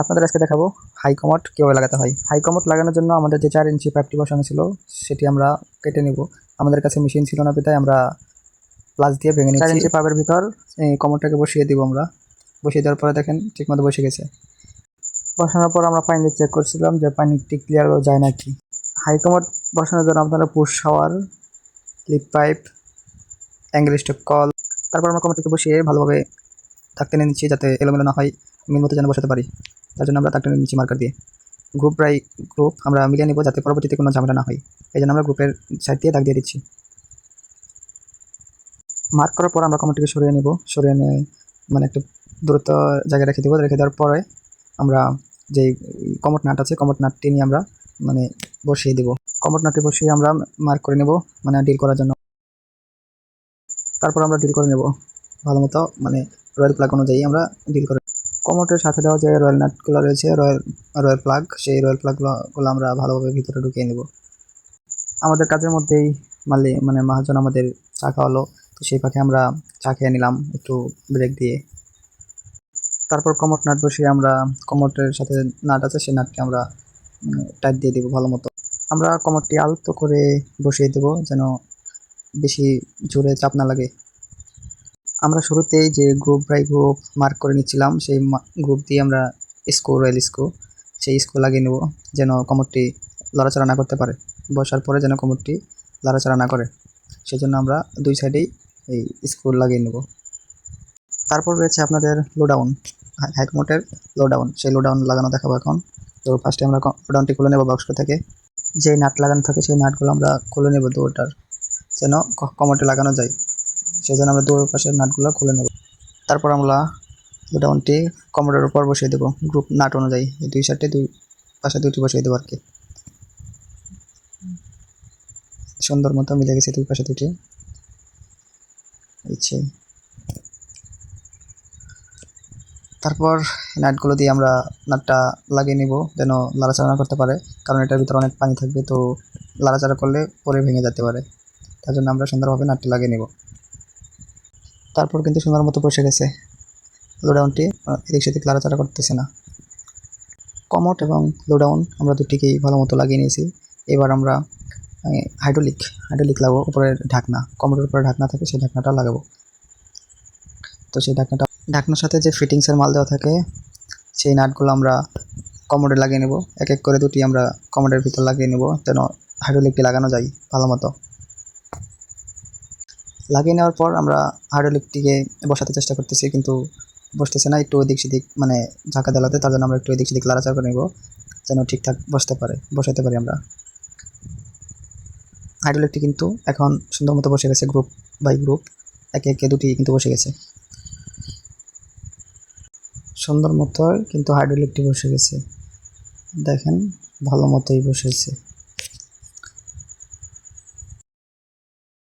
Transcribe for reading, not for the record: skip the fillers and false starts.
আপনাদের আজকে দেখাবো হাই কমোড কীভাবে লাগাতে হয়। হাই কমোড লাগানোর জন্য আমাদের যে 4 ইঞ্চি পাইপটি বসানো ছিল সেটি আমরা কেটে নেব। আমাদের কাছে মেশিন ছিল না বিধায় আমরা প্লাস দিয়ে ভেঙে নিচ্ছি। 4 ইঞ্চি পাইপের ভিতর কমোডটাকে বসিয়ে দিব আমরা। বসিয়ে দেওয়ার পরে দেখেন ঠিকমতো বসে গেছে। বসানোর পর আমরা পানি চেক করছিলাম যে পানিটি ক্লিয়ার যায় নাকি। হাই কমোড বসানোর জন্য আপনারা push shower, clip pipe, angle stock call, তারপর আমরা কমোডটিকে বসিয়ে ভালোভাবে তাক টেনে নিচ্ছি যাতে এলোমেলো না হয়, মিল মতো যেন বসাতে পারি। তার জন্য আমরা তাক টেনে নিচ্ছি মার্কার দিয়ে। গ্রুপ বাই গ্রুপ আমরা মিলিয়ে নেব যাতে পরবর্তীতে কোনো ঝামেলা না হয়। এই জন্য আমরা গ্রুপের সাইড দিয়ে দাগ দিয়ে দিচ্ছি। মার্ক করার পর আমরা কমোডটিকে সরিয়ে নেব। সরিয়ে নিয়ে মানে একটু দূরত্ব জায়গায় রেখে দেবো। রেখে দেওয়ার পরে আমরা যেই কমোড নাট আছে কমোড নাটটি নিয়ে আমরা মানে বসিয়ে দেব। কমোড নাটটি বসিয়ে আমরা মার্ক করে নেব মানে ডিল করার জন্য। তারপর আমরা ডিল করে নেব ভালো মতো, মানে রয়্যাল প্লাগ অনুযায়ী আমরা ডিল করে। কমোডের সাথে দেওয়া যে রয়্যাল নাটগুলো রয়েছে, রয়্যাল প্লাগ, সেই রয়্যাল প্লাগগুলো আমরা ভালোভাবে ভিতরে ঢুকিয়ে নেব। আমাদের কাজের মধ্যেই মানে মহাজন আমাদের চা খাওয়ালো, তো সেই পাখে আমরা চা খেয়ে নিলাম একটু ব্রেক দিয়ে। তারপর কমোড নাট বসিয়ে আমরা কমোডের সাথে নাট আছে সেই নাটকে আমরা টাইট দিয়ে দেবো ভালো মতো। আমরা কমোডটি আলতো করে বসিয়ে দেবো যেন বেশি জোরে চাপ না লাগে। আমরা শুরুতেই যে গ্রুপ বাই গ্রুপ মার্ক করে নিচ্ছিলাম সেই গ্রুপ দিয়ে আমরা রয়্যাল সেই লাগিয়ে নেব যেন কমোডটি লড়াচড়া না করতে পারে। বসার পরে যেন কমোডটি লড়াচড়া না করে, সেই জন্য আমরা দুই সাইডেই এই স্ক্রু লাগিয়ে নেব। তারপর রয়েছে আপনাদের লোডাউন, হাই কমোডের লোডাউন। সেই লোডাউন লাগানো দেখাবো এখন। তো ফার্স্টে আমরা লোডাউনটি খুলে নেব বক্সটা থেকে। যেই নাট লাগানো থাকে সেই নাটগুলো আমরা খুলে নেব দুটোটার, যেন কমোডে লাগানো যায়। সেই জন্য আমরা দুটো পাশের নাটগুলো খুলে নেব। তারপর আমরা লোডাউনটি কমোডের উপর বসিয়ে দেবো গ্রুপ নাট অনুযায়ী। দুই সাইডে দুই পাশে দুটি বসিয়ে দেবো আর কি। সুন্দর মতো মিলে গেছে দুই পাশে দুটি। তারপর নাটগুলো দিয়ে আমরা নাটটা লাগিয়ে নিব যেন লাড়াচাড়া না করতে পারে, কারণ এটার ভিতরে অনেক পানি থাকবে, তো লাড়াচাড়া করলে পরে ভেঙে যেতে পারে। তার জন্য আমরা সুন্দরভাবে নাটটি লাগিয়ে নেব। তারপর কিন্তু সুন্দর মতো বসে গেছে লোডাউনটি, এদিক সেদিক লাড়াচাড়া করতেছে না। কমোড এবং লোডাউন আমরা দুটিকেই ভালো মতো লাগিয়ে নিয়েছি। এবার আমরা হাইড্রোলিক লাগাবো। উপরের ঢাকনা, কমোডের উপরে ঢাকনা থাকে সেই ঢাকনাটা লাগাবো। তো সেই ঢাকনার সাথে যে ফিটিংসের মাল দেওয়া থাকে সেই নাটগুলো আমরা কমোডে লাগিয়ে নেব। এক এক করে দুটি আমরা কমোডের ভিতর লাগিয়ে নেব যেন হাইড্রোলিকটি লাগানো যায় ভালো মতো। লাগিয়ে নেওয়ার পর আমরা হাইড্রোলিকটিকে বসাতে চেষ্টা করতেছি, কিন্তু বসতেছে না, একটু এদিক সেদিক মানে ঝাঁকা দেওয়াতে। তার জন্য আমরা একটু এদিক সেদিক লাড়াচাড়া করে নেব যেন ঠিকঠাক বসাতে পারি আমরা। হাইড্রোলিকটি কিন্তু এখন সুন্দর মতো বসে গেছে, গ্রুপ বাই গ্রুপ একে একে দুটি কিন্তু বসে গেছে সুন্দর মতো, কিন্তু হাইড্রোলিকটি বসে গেছে দেখেন ভালো মতোই বসেছে।